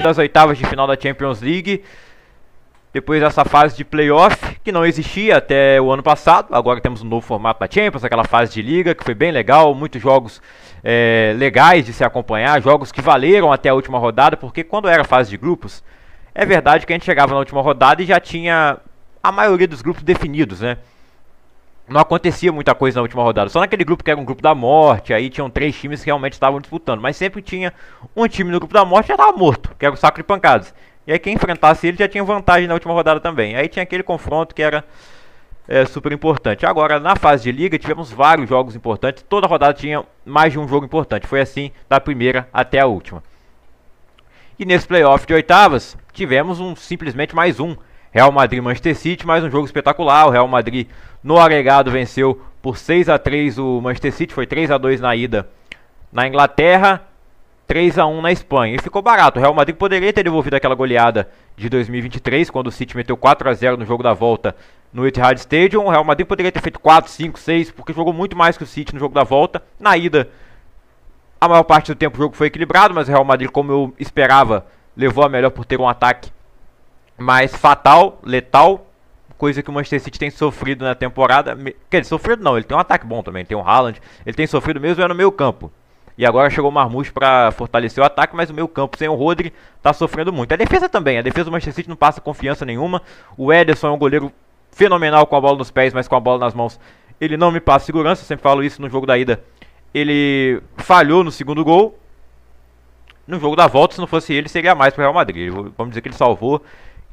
das oitavas de final da Champions League. Depois dessa fase de playoff, que não existia até o ano passado. Agora temos um novo formato da Champions, aquela fase de liga, que foi bem legal. Muitos jogos legais de se acompanhar, jogos que valeram até a última rodada, porque quando era fase de grupos, é verdade que a gente chegava na última rodada e já tinha a maioria dos grupos definidos, né? Não acontecia muita coisa na última rodada. Só naquele grupo que era um grupo da morte, aí tinham 3 times que realmente estavam disputando. Mas sempre tinha um time no grupo da morte que já estava morto, que era o saco de pancadas. E aí quem enfrentasse ele já tinha vantagem na última rodada também. Aí tinha aquele confronto que era super importante. Agora, na fase de liga, tivemos vários jogos importantes. Toda rodada tinha mais de um jogo importante. Foi assim da primeira até a última. E nesse playoff de oitavas, tivemos simplesmente mais um. Real Madrid Manchester City, mais um jogo espetacular. O Real Madrid no agregado venceu por 6-3 o Manchester City. Foi 3-2 na ida na Inglaterra, 3-1 na Espanha. E ficou barato. O Real Madrid poderia ter devolvido aquela goleada de 2023, quando o City meteu 4-0 no jogo da volta no Etihad Stadium. O Real Madrid poderia ter feito 4, 5, 6, porque jogou muito mais que o City no jogo da volta. Na ida, a maior parte do tempo o jogo foi equilibrado, mas o Real Madrid, como eu esperava, levou a melhor por ter um ataque mais fatal, letal, coisa que o Manchester City tem sofrido na temporada. Quer dizer, sofrido não, ele tem um ataque bom também, tem um Haaland, ele tem sofrido mesmo no meio campo. E agora chegou o Marmoush para fortalecer o ataque, mas o meio campo sem o Rodri tá sofrendo muito. A defesa também, a defesa do Manchester City não passa confiança nenhuma. O Ederson é um goleiro fenomenal com a bola nos pés, mas com a bola nas mãos ele não me passa segurança, eu sempre falo isso. No jogo da ida ele falhou no segundo gol. No jogo da volta, se não fosse ele, seria mais para o Real Madrid. Vamos dizer que ele salvou.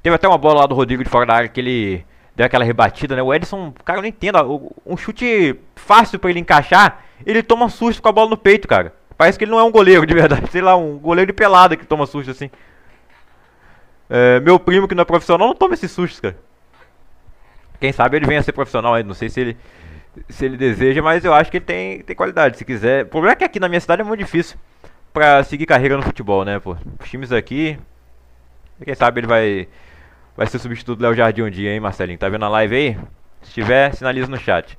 Teve até uma bola lá do Rodrigo de fora da área que ele deu aquela rebatida, né? O Ederson, cara, eu não entendo. Um chute fácil pra ele encaixar, ele toma susto com a bola no peito, cara. Parece que ele não é um goleiro de verdade. Sei lá, um goleiro de pelada que toma susto assim. Meu primo, que não é profissional, não toma esses sustos, cara. Quem sabe ele venha a ser profissional aí. Não sei se ele deseja, mas eu acho que ele tem qualidade. Se quiser. O problema é que aqui na minha cidade é muito difícil pra seguir carreira no futebol, né, pô? Os times aqui. Quem sabe ele vai ser substituto do Léo Jardim um dia, hein, Marcelinho? Tá vendo a live aí? Se tiver, sinaliza no chat.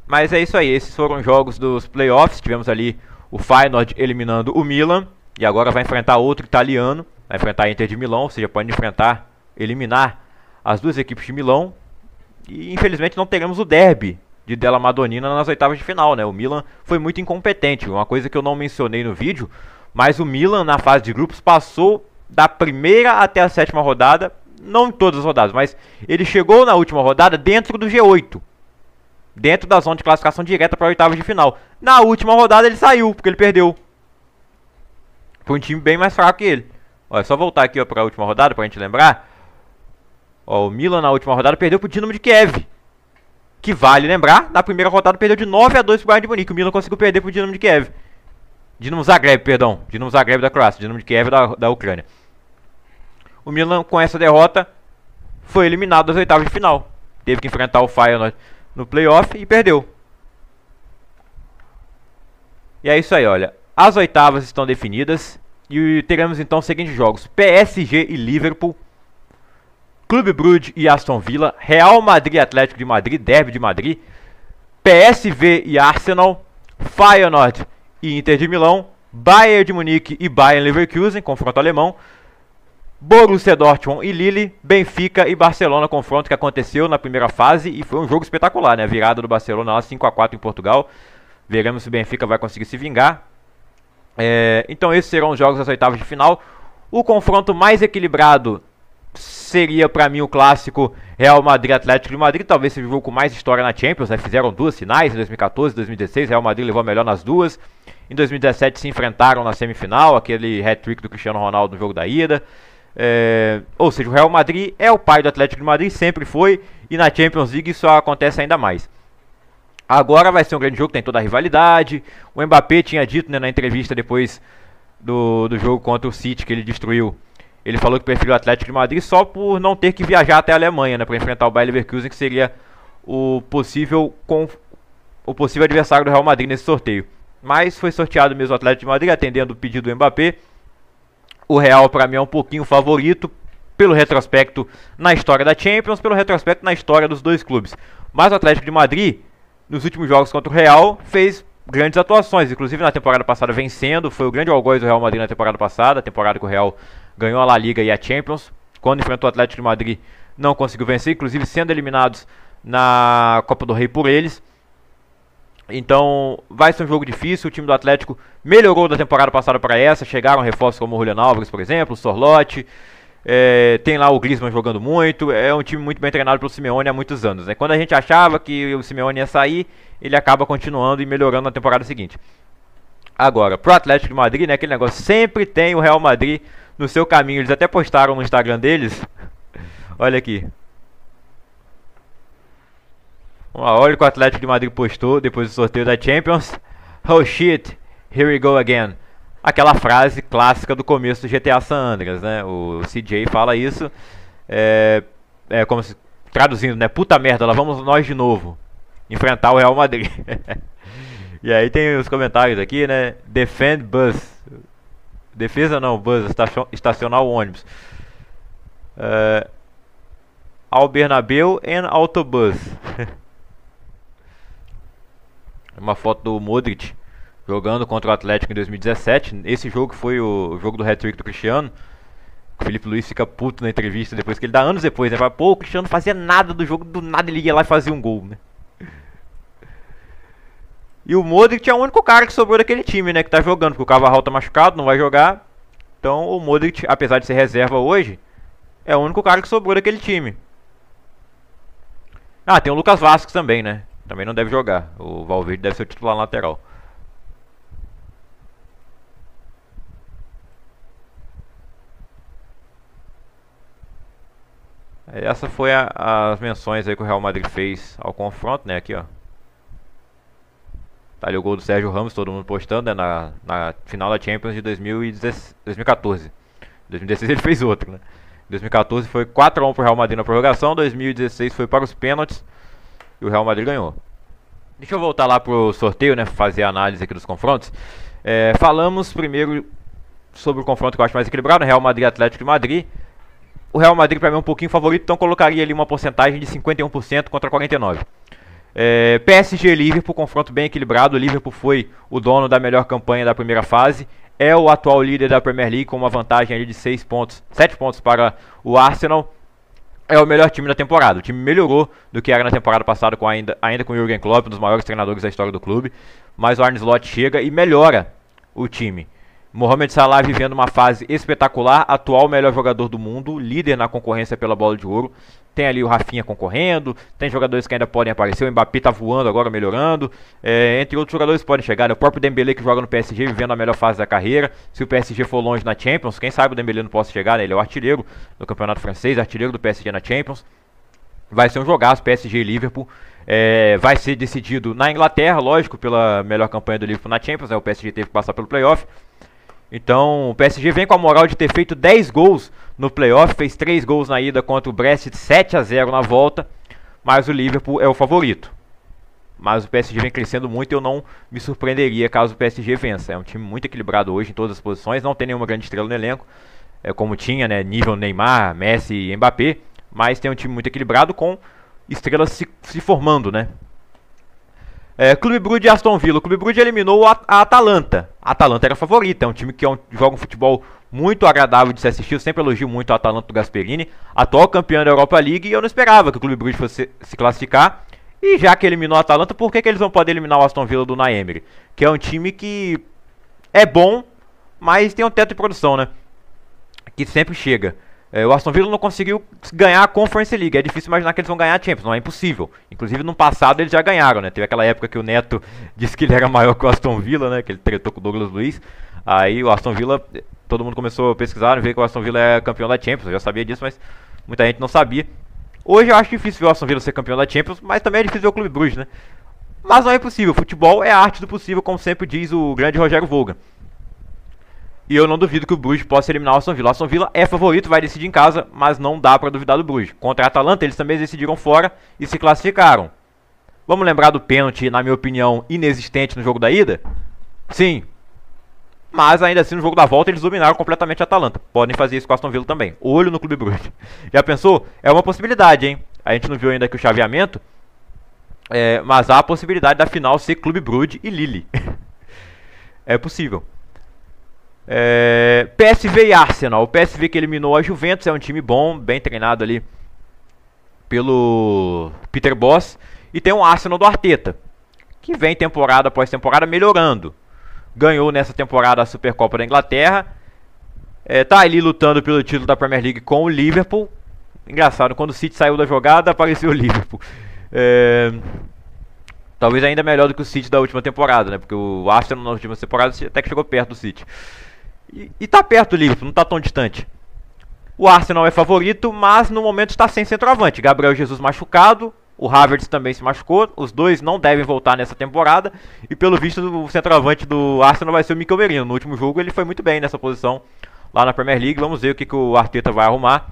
Mas é isso aí. Esses foram os jogos dos playoffs. Tivemos ali o Feyenoord eliminando o Milan. E agora vai enfrentar outro italiano. Vai enfrentar a Inter de Milão. Ou seja, pode eliminar as duas equipes de Milão. E infelizmente não teremos o derby de Della Madonnina nas oitavas de final, né? O Milan foi muito incompetente. Uma coisa que eu não mencionei no vídeo. Mas o Milan na fase de grupos passou da primeira até a 7ª rodada, não em todas as rodadas, mas ele chegou na última rodada dentro do G8, dentro da zona de classificação direta para a oitava de final. Na última rodada ele saiu, porque ele perdeu. Foi um time bem mais fraco que ele. Ó, é só voltar aqui para a última rodada para a gente lembrar. Ó, o Milan na última rodada perdeu para o Dinamo de Kiev, que vale lembrar, na primeira rodada perdeu de 9-2 para o Bayern de Munique. O Milan conseguiu perder para o Dinamo de Kiev. Dinamo Zagreb, perdão. Dinamo Zagreb da Croácia. Dinamo de Kiev da Ucrânia. O Milan, com essa derrota, foi eliminado das oitavas de final. Teve que enfrentar o Feyenoord no playoff e perdeu. E é isso aí, olha. As oitavas estão definidas. E teremos então os seguintes jogos: PSG e Liverpool, Clube Brugge e Aston Villa, Real Madrid e Atlético de Madrid, derby de Madrid, PSV e Arsenal, Feyenoord e Inter de Milão, Bayern de Munique e Bayern Leverkusen, confronto alemão, Borussia Dortmund e Lille, Benfica e Barcelona, confronto que aconteceu na primeira fase e foi um jogo espetacular, né? A virada do Barcelona lá 5-4 em Portugal. Veremos se o Benfica vai conseguir se vingar. Então esses serão os jogos das oitavas de final. O confronto mais equilibrado seria para mim o clássico Real Madrid-Atlético de Madrid. Talvez seja o jogo com mais história na Champions, né? Fizeram duas finais em 2014 e 2016. Real Madrid levou a melhor nas duas. Em 2017 se enfrentaram na semifinal, aquele hat-trick do Cristiano Ronaldo no jogo da ida. Ou seja, o Real Madrid é o pai do Atlético de Madrid, sempre foi. E na Champions League isso acontece ainda mais. Agora vai ser um grande jogo, tem toda a rivalidade. O Mbappé tinha dito, né, na entrevista depois do jogo contra o City, que ele destruiu. Ele falou que preferiu o Atlético de Madrid só por não ter que viajar até a Alemanha, né, para enfrentar o Bayer Leverkusen, que seria o possível adversário do Real Madrid nesse sorteio. Mas foi sorteado mesmo o Atlético de Madrid, atendendo o pedido do Mbappé. O Real, para mim, é um pouquinho favorito pelo retrospecto na história da Champions, pelo retrospecto na história dos dois clubes. Mas o Atlético de Madrid, nos últimos jogos contra o Real, fez grandes atuações, inclusive na temporada passada vencendo, foi o grande algoz do Real Madrid na temporada passada, a temporada que o Real ganhou a La Liga e a Champions. Quando enfrentou o Atlético de Madrid não conseguiu vencer, inclusive sendo eliminados na Copa do Rei por eles. Então vai ser um jogo difícil. O time do Atlético melhorou da temporada passada para essa, chegaram reforços como o Julián Álvares, por exemplo, o Sorloth, tem lá o Griezmann jogando muito. É um time muito bem treinado pelo Simeone há muitos anos, né? Quando a gente achava que o Simeone ia sair, ele acaba continuando e melhorando na temporada seguinte. Agora, pro Atlético de Madrid, né, aquele negócio, sempre tem o Real Madrid no seu caminho. Eles até postaram no Instagram deles. Olha aqui. Olha o que o Atlético de Madrid postou depois do sorteio da Champions. Oh shit, here we go again. Aquela frase clássica do começo do GTA San Andreas, né? O CJ fala isso. É como se, traduzindo, né? Puta merda, lá vamos nós de novo enfrentar o Real Madrid. E aí tem os comentários aqui, né? Defend bus. Defesa não, bus, estacionar o ônibus. Ao Bernabéu and autobus. Uma foto do Modric jogando contra o Atlético em 2017. Esse jogo foi o jogo do hat-trick do Cristiano. O Felipe Luiz fica puto na entrevista depois que ele dá anos depois, né? Fala, pô, o Cristiano não fazia nada do jogo, do nada ele ia lá e fazia um gol, né? E o Modric é o único cara que sobrou daquele time, né? Que tá jogando, porque o Carvajal tá machucado, não vai jogar. Então o Modric, apesar de ser reserva hoje, é o único cara que sobrou daquele time. Ah, tem o Lucas Vázquez também, né? Também não deve jogar. O Valverde deve ser o titular lateral. Essa foi as menções aí que o Real Madrid fez ao confronto, né? Aqui, ó. Tá ali o gol do Sérgio Ramos, todo mundo postando, né? Na final da Champions de 2014. Em 2016 ele fez outro, né? Em 2014 foi 4-1 pro Real Madrid na prorrogação. 2016 foi para os pênaltis. E o Real Madrid ganhou. Deixa eu voltar lá pro sorteio, né? Fazer a análise aqui dos confrontos. Falamos primeiro sobre o confronto que eu acho mais equilibrado, Real Madrid e Atlético de Madrid. O Real Madrid para mim é um pouquinho favorito, então colocaria ali uma porcentagem de 51% contra 49%. PSG e Liverpool, confronto bem equilibrado. O Liverpool foi o dono da melhor campanha da primeira fase. É o atual líder da Premier League com uma vantagem ali de 7 pontos para o Arsenal. É o melhor time da temporada. O time melhorou do que era na temporada passada ainda com o Jürgen Klopp, um dos maiores treinadores da história do clube. Mas o Arne Slot chega e melhora o time. Mohamed Salah vivendo uma fase espetacular, atual melhor jogador do mundo, líder na concorrência pela bola de ouro. Tem ali o Rafinha concorrendo, tem jogadores que ainda podem aparecer, o Mbappé tá voando agora, melhorando. Entre outros jogadores podem chegar, né? O próprio Dembélé que joga no PSG, vivendo a melhor fase da carreira. Se o PSG for longe na Champions, quem sabe o Dembélé não possa chegar, né? Ele é o artilheiro do campeonato francês, artilheiro do PSG na Champions. Vai ser um jogaço, PSG e Liverpool. Vai ser decidido na Inglaterra, lógico, pela melhor campanha do Liverpool na Champions, né? O PSG teve que passar pelo playoff. Então o PSG vem com a moral de ter feito 10 gols no playoff, fez 3 gols na ida contra o Brest, 7-0 na volta, mas o Liverpool é o favorito. Mas o PSG vem crescendo muito e eu não me surpreenderia caso o PSG vença. É um time muito equilibrado hoje em todas as posições, não tem nenhuma grande estrela no elenco, como tinha, né, nível Neymar, Messi e Mbappé, mas tem um time muito equilibrado com estrelas se formando, né? Clube Brugge e Aston Villa. O Clube Brugge eliminou a Atalanta. A Atalanta era a favorita, é um time que joga um futebol muito agradável de se assistir. Eu sempre elogio muito a Atalanta do Gasperini, atual campeão da Europa League, e eu não esperava que o Clube Brugge fosse se classificar. E já que eliminou a Atalanta, por que eles não podem eliminar o Aston Villa do Unai Emery? Que é um time que é bom, mas tem um teto de produção, né? Que sempre chega. O Aston Villa não conseguiu ganhar a Conference League. É difícil imaginar que eles vão ganhar a Champions, não é impossível. Inclusive no passado eles já ganharam, né? Teve aquela época que o Neto disse que ele era maior que o Aston Villa, né? Que ele tretou com o Douglas Luiz. Aí o Aston Villa, todo mundo começou a pesquisar e ver que o Aston Villa é campeão da Champions. Eu já sabia disso, mas muita gente não sabia. Hoje eu acho difícil ver o Aston Villa ser campeão da Champions, mas também é difícil ver o Clube Brugge, né? Mas não é impossível. Futebol é a arte do possível, como sempre diz o grande Rogério Volga. E eu não duvido que o Brugge possa eliminar o Aston Villa. O Aston Villa é favorito, vai decidir em casa, mas não dá pra duvidar do Brugge. Contra a Atalanta, eles também decidiram fora e se classificaram. Vamos lembrar do pênalti, na minha opinião, inexistente no jogo da ida? Sim. Mas ainda assim, no jogo da volta, eles dominaram completamente a Atalanta. Podem fazer isso com o Aston Villa também. Olho no Clube Brugge. Já pensou? É uma possibilidade, hein? A gente não viu ainda aqui o chaveamento. Mas há a possibilidade da final ser Clube Brugge e Lille. É possível. PSV e Arsenal. O PSV que eliminou a Juventus é um time bom, bem treinado ali pelo Peter Bosz. E tem um Arsenal do Arteta, que vem temporada após temporada melhorando. Ganhou nessa temporada a Supercopa da Inglaterra. Tá ali lutando pelo título da Premier League com o Liverpool. Engraçado, quando o City saiu da jogada, apareceu o Liverpool. Talvez ainda melhor do que o City da última temporada, né? Porque o Arsenal na última temporada até que chegou perto do City. E tá perto do Liverpool, não tá tão distante. O Arsenal é favorito, mas no momento está sem centroavante. Gabriel Jesus machucado, o Havertz também se machucou. Os dois não devem voltar nessa temporada. E pelo visto o centroavante do Arsenal vai ser o Mikel Merino. No último jogo ele foi muito bem nessa posição lá na Premier League. Vamos ver o que o Arteta vai arrumar.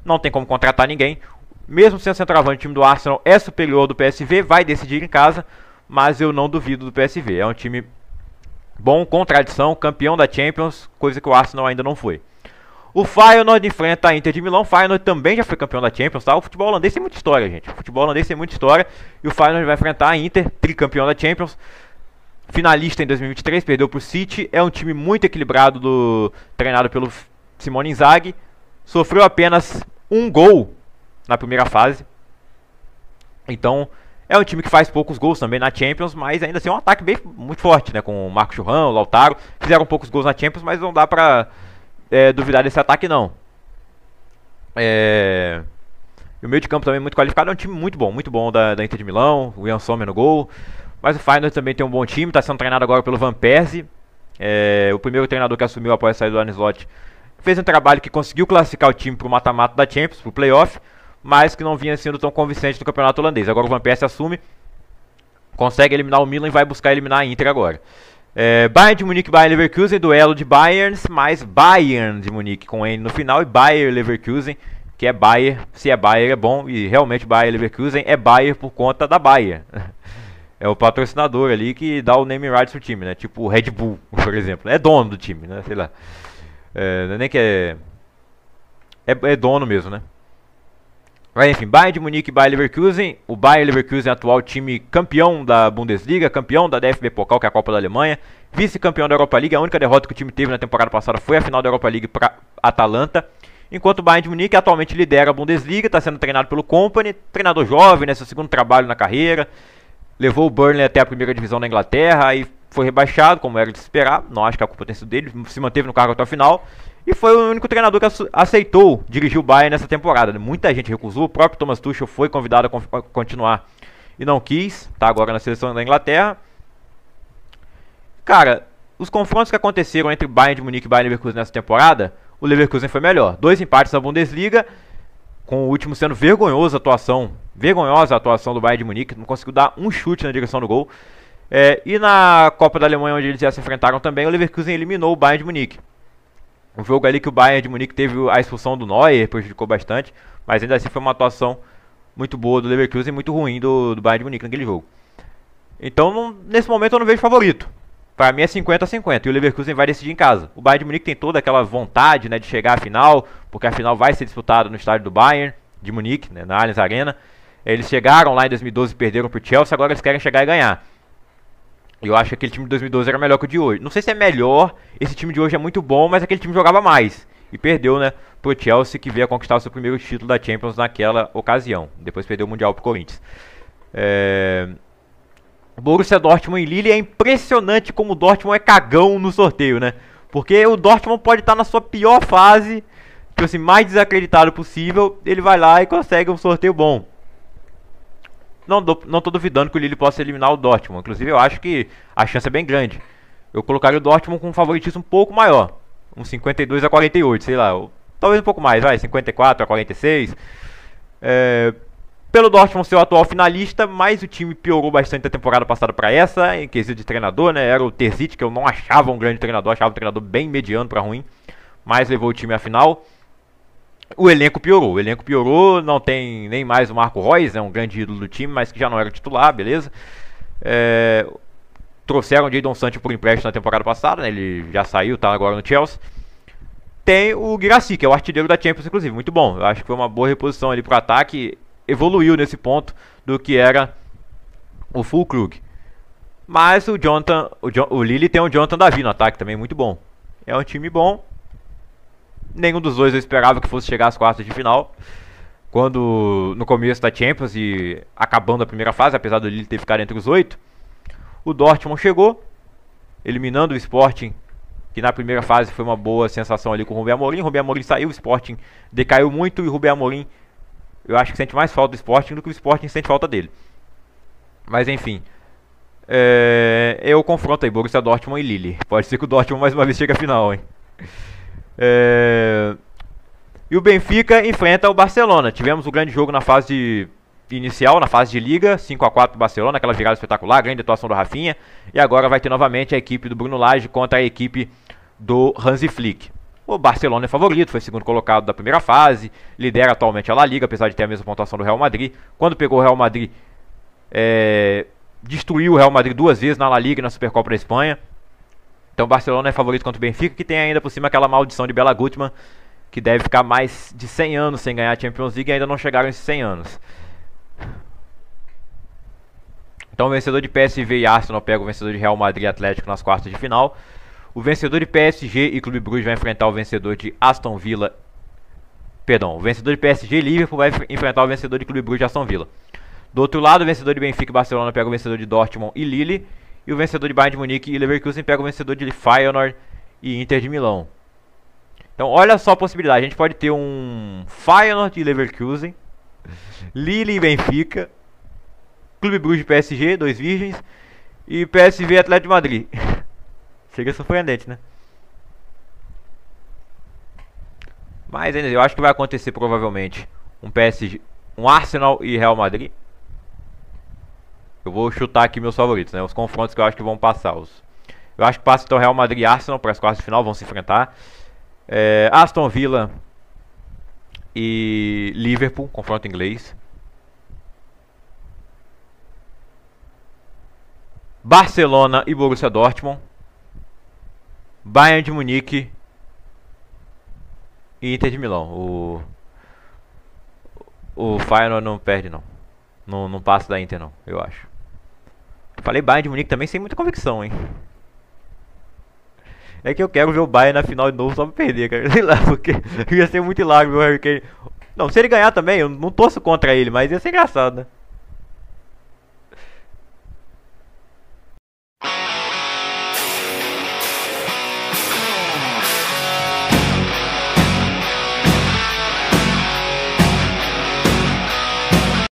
Não tem como contratar ninguém. Mesmo sendo centroavante, o time do Arsenal é superior ao do PSV. Vai decidir em casa, mas eu não duvido do PSV. É um time bom, com tradição, campeão da Champions, coisa que o Arsenal ainda não foi. O Feyenoord enfrenta a Inter de Milão. O Feyenoord também já foi campeão da Champions, tá? O futebol holandês tem muita história, gente. O futebol holandês tem muita história. E o Feyenoord vai enfrentar a Inter, tricampeão da Champions. Finalista em 2023, perdeu pro City. É um time muito equilibrado, treinado pelo Simone Inzaghi. Sofreu apenas um gol na primeira fase. Então, é um time que faz poucos gols também na Champions, mas ainda assim é um ataque muito forte, né? Com o Marco Churran, o Lautaro. Fizeram poucos gols na Champions, mas não dá pra duvidar desse ataque, não. E o meio de campo também muito qualificado. É um time muito bom da Inter de Milão. O Jan Sommer no gol. Mas o Feyenoord também tem um bom time. Está sendo treinado agora pelo Van Persie. O primeiro treinador que assumiu após a saída do Arne Slot. Fez um trabalho que conseguiu classificar o time para o mata-mata da Champions, para o playoff, mas que não vinha sendo tão convincente no campeonato holandês. Agora o Van Persie assume, consegue eliminar o Milan e vai buscar eliminar a Inter agora. Bayern de Munique e Bayer Leverkusen, duelo de Bayerns, mais Bayern de Munique com N no final e Bayer Leverkusen, que é Bayer. Se é Bayer é bom, e realmente Bayer Leverkusen é Bayer por conta da Bayer. É o patrocinador ali que dá o name rights pro time, né? Tipo o Red Bull, por exemplo. É dono do time, né? Sei lá. Não é nem que é dono mesmo, né? Mas enfim, Bayern de Munique e Bayer Leverkusen. O Bayer Leverkusen é atual time campeão da Bundesliga, campeão da DFB Pokal, que é a Copa da Alemanha, vice-campeão da Europa League. A única derrota que o time teve na temporada passada foi a final da Europa League para Atalanta. Enquanto o Bayern de Munique atualmente lidera a Bundesliga, está sendo treinado pelo Kompany, treinador jovem, né, seu segundo trabalho na carreira. Levou o Burnley até a primeira divisão da Inglaterra, aí foi rebaixado, como era de se esperar. Não acho que a culpa tenha sido dele, se manteve no cargo até o final. E foi o único treinador que aceitou dirigir o Bayern nessa temporada. Muita gente recusou, o próprio Thomas Tuchel foi convidado a continuar e não quis, tá agora na seleção da Inglaterra. Cara, os confrontos que aconteceram entre Bayern de Munique e Bayer Leverkusen nessa temporada, o Leverkusen foi melhor. 2 empates na Bundesliga, com o último sendo vergonhosa a atuação do Bayern de Munique, não conseguiu dar um chute na direção do gol. E na Copa da Alemanha, onde eles já se enfrentaram também, o Leverkusen eliminou o Bayern de Munique. Um jogo ali que o Bayern de Munique teve a expulsão do Neuer, prejudicou bastante, mas ainda assim foi uma atuação muito boa do Leverkusen e muito ruim do Bayern de Munique naquele jogo. Então, nesse momento eu não vejo favorito. Para mim é 50-50 e o Leverkusen vai decidir em casa. O Bayern de Munique tem toda aquela vontade, né, de chegar à final, porque a final vai ser disputada no estádio do Bayern de Munique, né, na Allianz Arena. Eles chegaram lá em 2012 e perderam para o Chelsea, agora eles querem chegar e ganhar. Eu acho que aquele time de 2012 era melhor que o de hoje. Não sei se é melhor, esse time de hoje é muito bom, mas aquele time jogava mais. E perdeu, né, pro Chelsea, que veio a conquistar o seu primeiro título da Champions naquela ocasião. Depois perdeu o Mundial pro Corinthians. Borussia Dortmund e Lille, é impressionante como o Dortmund é cagão no sorteio, né? Porque o Dortmund pode estar na sua pior fase, tipo assim, mais desacreditado possível, ele vai lá e consegue um sorteio bom. Não tô duvidando que o Lille possa eliminar o Dortmund. Inclusive eu acho que a chance é bem grande. Eu colocaria o Dortmund com um favoritismo um pouco maior. Uns 52-48, sei lá. Talvez um pouco mais, vai, 54-46. Pelo Dortmund ser o atual finalista, mas o time piorou bastante da temporada passada para essa, em quesito de treinador, né? Era o Terzic, que eu não achava um grande treinador, achava um treinador bem mediano para ruim, mas levou o time à final. O elenco piorou, não tem nem mais o Marco Reus, né, um grande ídolo do time, mas que já não era titular, beleza. Trouxeram o Jadon Sancho por empréstimo na temporada passada, né, ele já saiu, tá agora no Chelsea. Tem o Guirassy, que é o artilheiro da Champions, inclusive, muito bom. Eu acho que foi uma boa reposição ali pro ataque, evoluiu nesse ponto do que era o Füllkrug. Mas o Lille tem o Jonathan David no ataque também, muito bom. É um time bom. Nenhum dos dois eu esperava que fosse chegar às quartas de final. Quando no começo da Champions e acabando a primeira fase, apesar do Lille ter ficado entre os 8, o Dortmund chegou, eliminando o Sporting, que na primeira fase foi uma boa sensação ali com o Rubem Amorim. O Rubem Amorim saiu, o Sporting decaiu muito e o Rubem Amorim, eu acho que sente mais falta do Sporting do que o Sporting sente falta dele. Mas enfim, eu confronto aí Borussia Dortmund e Lille. Pode ser que o Dortmund mais uma vez chegue à final, hein? E o Benfica enfrenta o Barcelona. Tivemos o grande jogo na fase inicial, na fase de Liga, 5-4 pro Barcelona, aquela virada espetacular, grande atuação do Rafinha. E agora vai ter novamente a equipe do Bruno Lage contra a equipe do Hansi Flick. O Barcelona é favorito, foi segundo colocado da primeira fase, lidera atualmente a La Liga, apesar de ter a mesma pontuação do Real Madrid. Quando pegou o Real Madrid, destruiu o Real Madrid 2 vezes na La Liga e na Supercopa da Espanha. Então o Barcelona é favorito contra o Benfica, que tem ainda por cima aquela maldição de Bela Gutmann, que deve ficar mais de 100 anos sem ganhar a Champions League e ainda não chegaram esses 100 anos. Então o vencedor de PSV e Arsenal pega o vencedor de Real Madrid e Atlético nas quartas de final. O vencedor de PSG e Clube Brugge vai enfrentar o vencedor de Aston Villa. Perdão, o vencedor de PSG e Liverpool vai enfrentar o vencedor de Clube Brugge e Aston Villa. Do outro lado, o vencedor de Benfica e Barcelona pega o vencedor de Dortmund e Lille. E o vencedor de Bayern de Munique e Leverkusen pega o vencedor de Feyenoord e Inter de Milão. Então olha só a possibilidade, a gente pode ter um Feyenoord e Leverkusen, Lille e Benfica, Clube Brugge e PSG, 2 virgens, e PSV e Atlético de Madrid. Chega surpreendente, né? Mas ainda eu acho que vai acontecer provavelmente um PSG, um Arsenal e Real Madrid. Eu vou chutar aqui meus favoritos, né? Os confrontos que eu acho que vão passar. Eu acho que passa então Real Madrid e Arsenal para as quartas de final, vão se enfrentar. Aston Villa e Liverpool, confronto inglês. Barcelona e Borussia Dortmund. Bayern de Munique e Inter de Milão. O Feyenoord não perde não. Não passa da Inter não, eu acho. Falei Bayern de Munique também sem muita convicção, hein. É que eu quero ver o Bayern na final de novo só pra perder, cara. Sei lá, porque ia ser muito hilário ver o Harry Kane. Não, se ele ganhar também, eu não torço contra ele, mas ia ser engraçado, né?